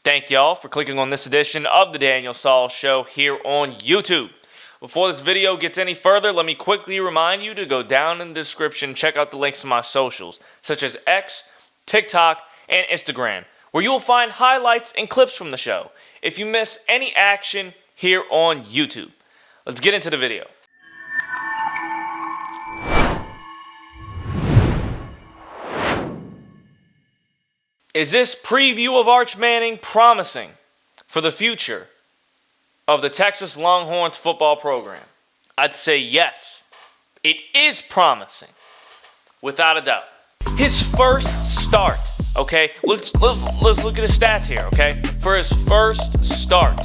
Thank y'all for clicking on this edition of the Daniel Saul Show here on YouTube. Before this video gets any further, let me quickly remind you to go down in the description, check out the links to my socials, such as X, TikTok, and Instagram, where you will find highlights and clips from the show if you miss any action here on YouTube. Let's get into the video. Is this preview of Arch Manning promising for the future of the Texas Longhorns football program? I'd say yes. It is promising, without a doubt. His first start, okay? Let's look at his stats here, okay? For his first start,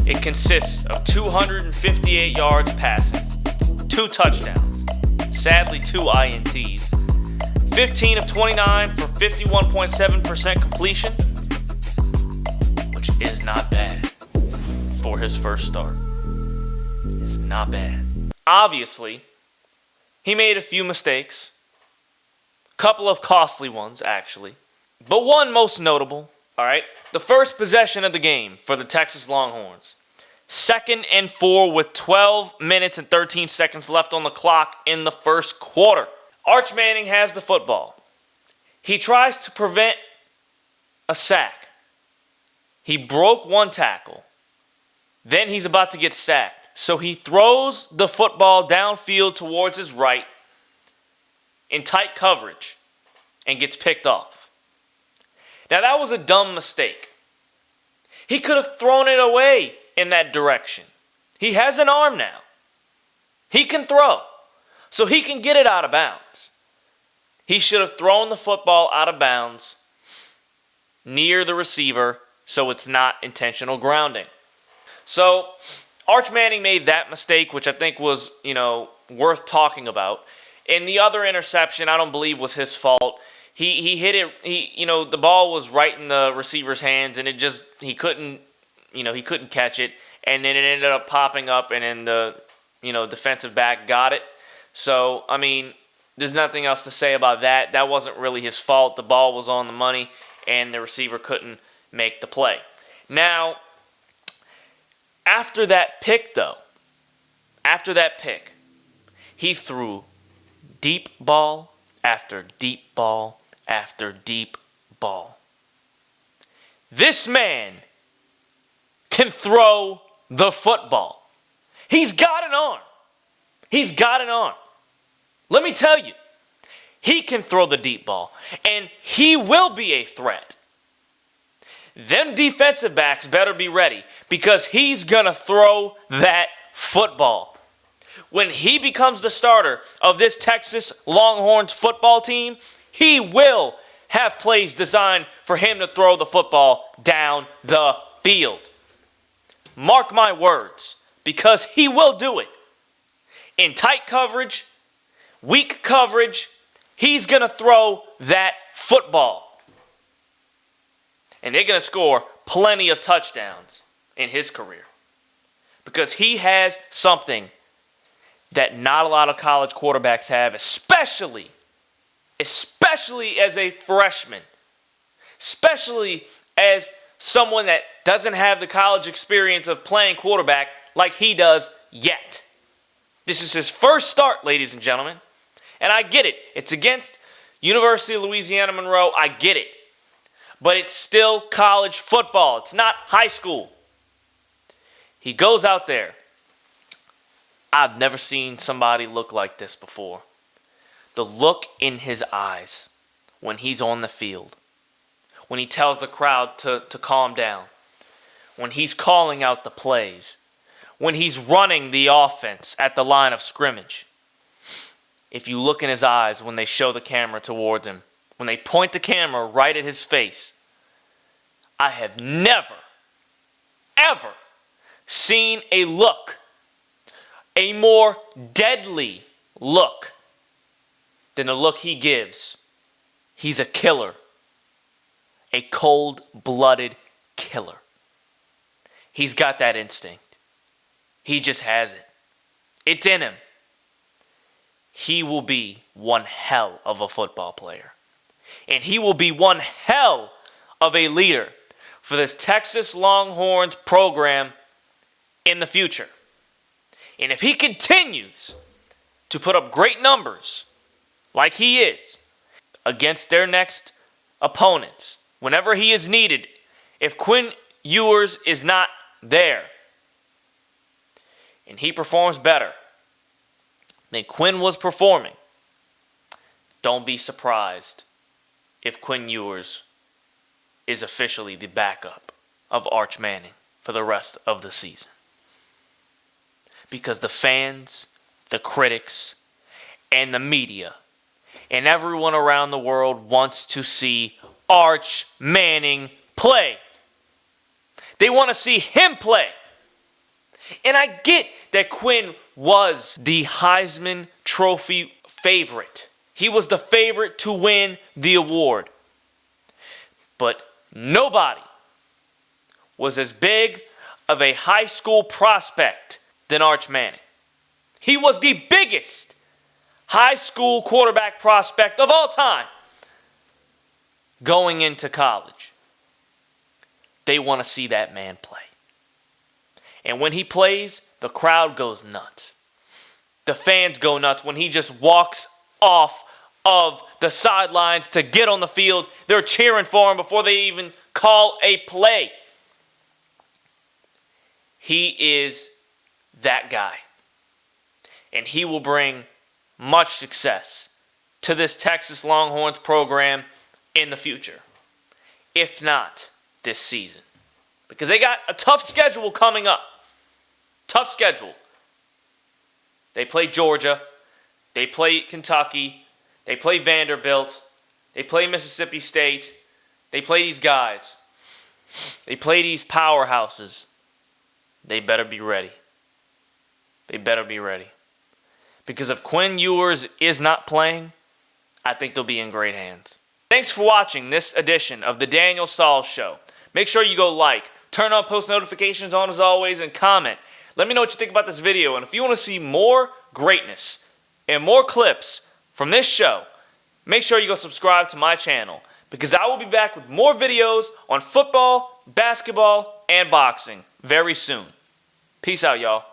it consists of 258 yards passing, 2 touchdowns, sadly 2 INTs, 15 of 29 for 51.7% completion, which is not bad for his first start. It's not bad. Obviously, he made a few mistakes, a couple of costly ones actually, but one most notable, all right? The first possession of the game for the Texas Longhorns. 2nd and 4 with 12 minutes and 13 seconds left on the clock in the first quarter. Arch Manning has the football. He tries to prevent a sack. He broke one tackle. Then he's about to get sacked. So he throws the football downfield towards his right in tight coverage and gets picked off. Now that was a dumb mistake. He could have thrown it away in that direction. He has an arm now. He can throw. So he can get it out of bounds. He should have thrown the football out of bounds near the receiver so it's not intentional grounding. So Arch Manning made that mistake, which I think was, worth talking about. And the other interception, I don't believe was his fault. He hit it, the ball was right in the receiver's hands and he couldn't catch it. And then it ended up popping up and then the, defensive back got it. So, there's nothing else to say about that. That wasn't really his fault. The ball was on the money, and the receiver couldn't make the play. Now, after that pick, he threw deep ball after deep ball after deep ball. This man can throw the football. He's got an arm. He's got an arm. Let me tell you, he can throw the deep ball, and he will be a threat. Them defensive backs better be ready because he's going to throw that football. When he becomes the starter of this Texas Longhorns football team, he will have plays designed for him to throw the football down the field. Mark my words, because he will do it. In tight coverage, weak coverage, he's going to throw that football. And they're going to score plenty of touchdowns in his career. Because he has something that not a lot of college quarterbacks have, especially as a freshman. Especially as someone that doesn't have the college experience of playing quarterback like he does yet. This is his first start, ladies and gentlemen. And I get it. It's against University of Louisiana Monroe. I get it. But it's still college football. It's not high school. He goes out there. I've never seen somebody look like this before. The look in his eyes when he's on the field. When he tells the crowd to calm down. When he's calling out the plays. When he's running the offense at the line of scrimmage. If you look in his eyes when they show the camera towards him, when they point the camera right at his face, I have never, ever seen a look, a more deadly look than the look he gives. He's a killer, a cold-blooded killer. He's got that instinct. He just has it. It's in him. He will be one hell of a football player. And he will be one hell of a leader for this Texas Longhorns program in the future. And if he continues to put up great numbers like he is against their next opponents, whenever he is needed, if Quinn Ewers is not there and he performs better than Quinn was performing, don't be surprised if Quinn Ewers is officially the backup of Arch Manning for the rest of the season. Because the fans, the critics, and the media, and everyone around the world wants to see Arch Manning play. They want to see him play. And I get that Quinn was the Heisman Trophy favorite. He was the favorite to win the award. But nobody was as big of a high school prospect than Arch Manning. He was the biggest high school quarterback prospect of all time going into college. They want to see that man play. And when he plays, the crowd goes nuts. The fans go nuts when he just walks off of the sidelines to get on the field. They're cheering for him before they even call a play. He is that guy. And he will bring much success to this Texas Longhorns program in the future. If not this season. Because they got a tough schedule coming up. Tough schedule. They play Georgia. They play Kentucky. They play Vanderbilt. They play Mississippi State. They play these guys. They play these powerhouses. They better be ready. They better be ready. Because if Quinn Ewers is not playing, I think they'll be in great hands. Thanks for watching this edition of the Daniel Saul Show. Make sure you go like, turn on post notifications on as always, and comment. Let me know what you think about this video. And if you want to see more greatness and more clips from this show, make sure you go subscribe to my channel. Because I will be back with more videos on football, basketball, and boxing very soon. Peace out, y'all.